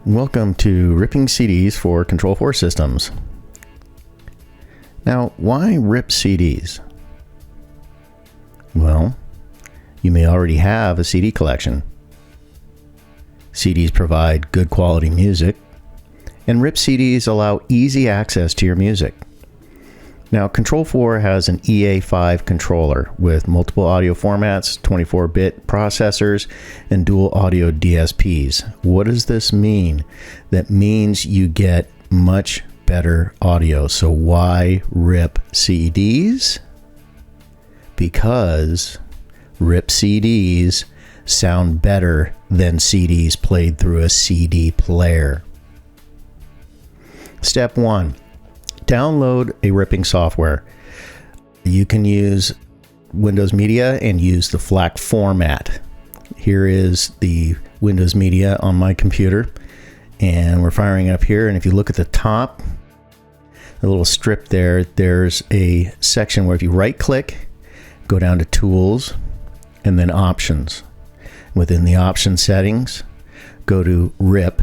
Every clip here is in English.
Welcome to Ripping CDs for Control4 systems. Now, why rip CDs? Well, you may already have a CD collection. CDs provide good quality music, and rip CDs allow easy access to your music. Now, Control4 has an EA5 controller with multiple audio formats, 24-bit processors, and dual audio DSPs. What does this mean? That means you get much better audio. So why rip CDs? Because rip CDs sound better than CDs played through a CD player. Step 1. Download a ripping software. You can use Windows Media and use the FLAC format. Here is the Windows Media on my computer, and we're firing it up here. And if you look at the top, a little strip there, there's a section where if you right click, go down to Tools, and then Options. Within the option settings, go to Rip,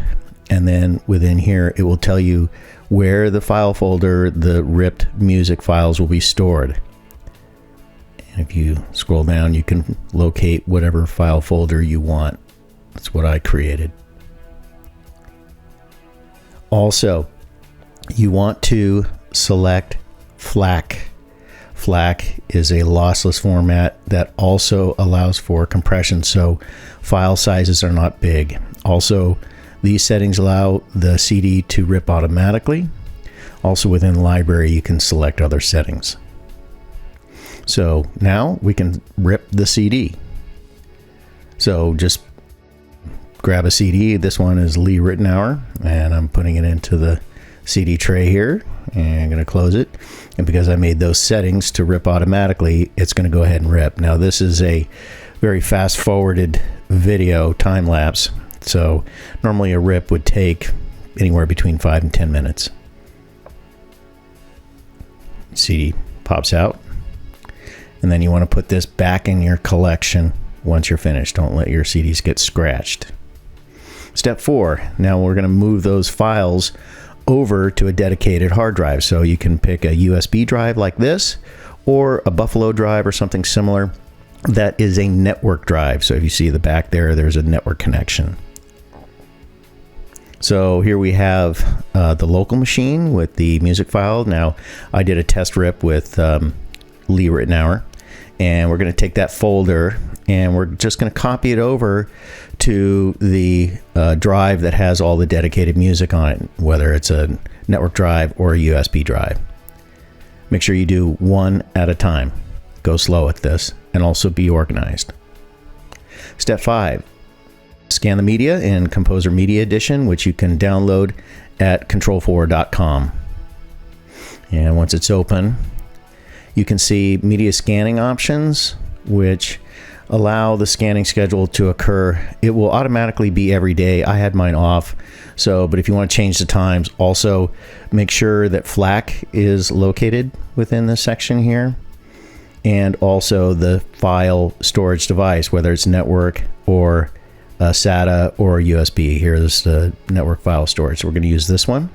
and then within here it will tell you where the file folder the ripped music files will be stored. And if you scroll down, you can locate whatever file folder you want. That's what I created. Also, you want to select FLAC. FLAC is a lossless format that also allows for compression, so file sizes are not big. Also, these settings allow the CD to rip automatically. Also within the library, you can select other settings. So now we can rip the CD. So just grab a CD. This one is Lee Ritenour, and I'm putting it into the CD tray here, and I'm going to close it. And because I made those settings to rip automatically, it's going to go ahead and rip. Now this is a very fast forwarded video time lapse. So normally a rip would take anywhere between 5 and 10 minutes. CD pops out. And then you want to put this back in your collection once you're finished. Don't let your CDs get scratched. Step 4. Now we're going to move those files over to a dedicated hard drive. So you can pick a USB drive like this, or a Buffalo drive or something similar. That is a network drive. So if you see the back there, there's a network connection. So here we have the local machine with the music file. Now I did a test rip with Lee Ritenour, and we're going to take that folder and we're just going to copy it over to the drive that has all the dedicated music on it, whether it's a network drive or a USB drive. Make sure you do one at a time. Go slow at this, and also be organized. Step 5. Scan the media in Composer Media Edition, which you can download at control4.com. And once it's open, you can see media scanning options, which allow the scanning schedule to occur. It will automatically be every day. I had mine off. But if you want to change the times, also make sure that FLAC is located within this section here. And also the file storage device, whether it's network or SATA or USB. Here's the network file storage. So we're going to use this one.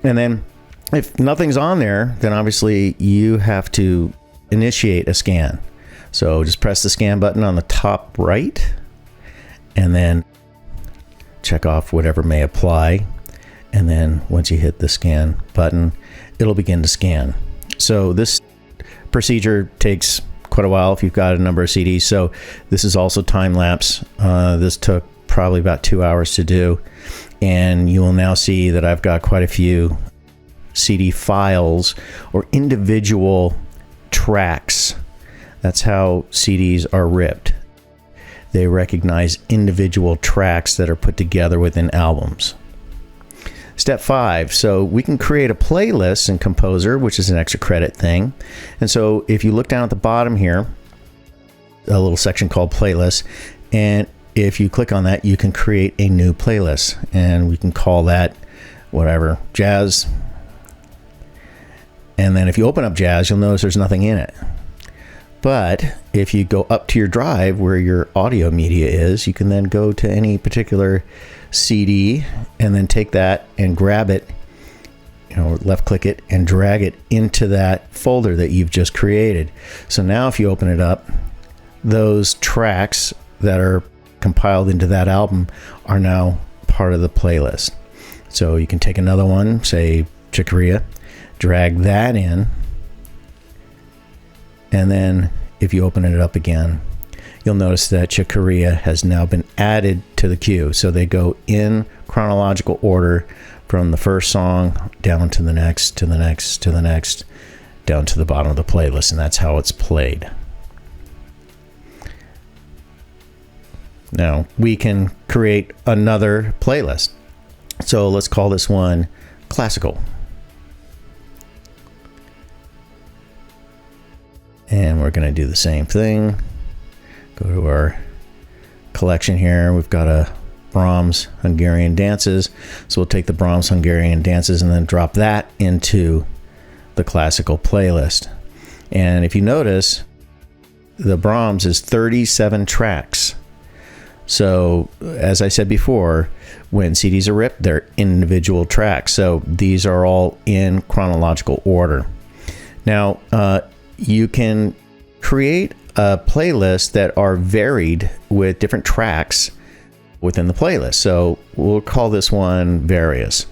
And then if nothing's on there, then obviously you have to initiate a scan. So just press the scan button on the top right, and then check off whatever may apply. And then once you hit the scan button, it'll begin to scan. So this procedure takes quite a while if you've got a number of CDs. So this is also time lapse. This took probably about 2 hours to do. And you will now see that I've got quite a few CD files or individual tracks. That's how CDs are ripped. They recognize individual tracks that are put together within albums. Step 5, so we can create a playlist in Composer, which is an extra credit thing. And so if you look down at the bottom here, a little section called Playlists, and if you click on that, you can create a new playlist, and we can call that whatever, jazz. And then if you open up Jazz, you'll notice there's nothing in it. But if you go up to your drive where your audio media is, you can then go to any particular CD and then take that and grab it, left click it and drag it into that folder that you've just created. So now if you open it up, those tracks that are compiled into that album are now part of the playlist. So you can take another one, say Chicoria, drag that in, and then if you open it up again, you'll notice that Chicoria has now been added to the queue. So they go in chronological order from the first song down to the next, to the next, to the next, down to the bottom of the playlist, and that's how it's played. Now we can create another playlist. So let's call this one Classical. And we're going to do the same thing. Go to our collection here. We've got a Brahms Hungarian Dances. So we'll take the Brahms Hungarian Dances and then drop that into the classical playlist. And if you notice, the Brahms is 37 tracks. So as I said before, when CDs are ripped, they're individual tracks. So these are all in chronological order. Now, you can create a playlist that are varied with different tracks within the playlist. So we'll call this one Various.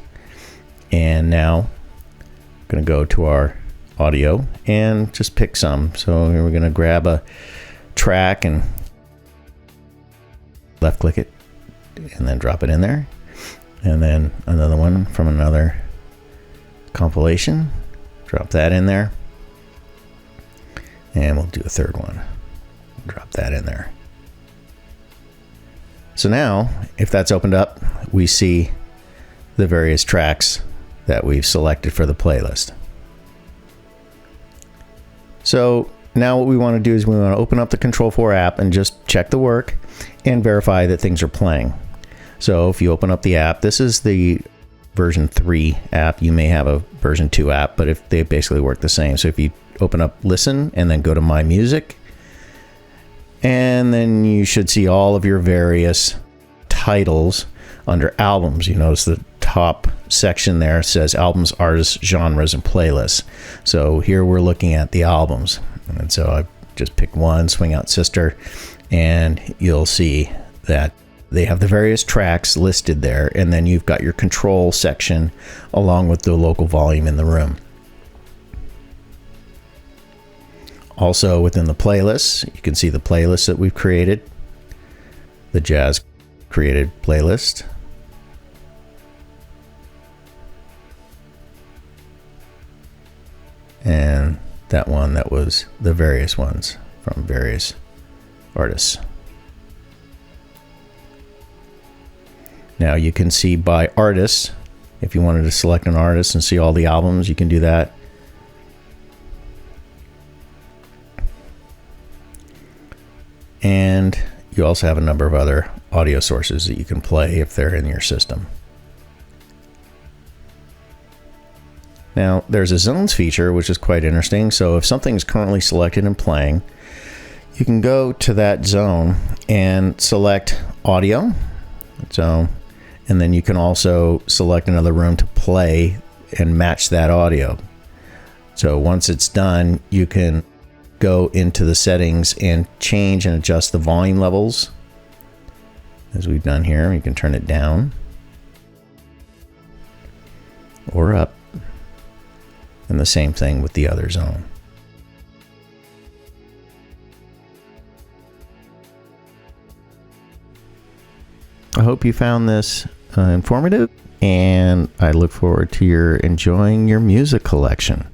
And now I'm going to go to our audio and just pick some. So we're going to grab a track and left click it and then drop it in there. And then another one from another compilation, drop that in there. And we'll do a third one, drop that in there. So now, if that's opened up, we see the various tracks that we've selected for the playlist. So now what we want to do is we want to open up the Control4 app and just check the work and verify that things are playing. So if you open up the app, this is the version 3 app. You may have a version 2 app, but if they basically work the same. So if you open up Listen and then go to My Music, and then you should see all of your various titles under albums. You notice the top section there says albums, artists, genres, and playlists. So here we're looking at the albums. And so I just picked one, Swing Out Sister, and you'll see that they have the various tracks listed there, and then you've got your control section along with the local volume in the room. Also within the playlists, you can see the playlist that we've created, the Jazz created playlist. And that one that was the various ones from various artists. Now you can see by artists. If you wanted to select an artist and see all the albums, you can do that. And you also have a number of other audio sources that you can play if they're in your system. Now, there's a zones feature, which is quite interesting. So if something is currently selected and playing, you can go to that zone and select audio zone, and then you can also select another room to play and match that audio. So once it's done, you can go into the settings and change and adjust the volume levels as we've done here. You can turn it down or up, and the same thing with the other zone. I hope you found this informative, and I look forward to your enjoying your music collection.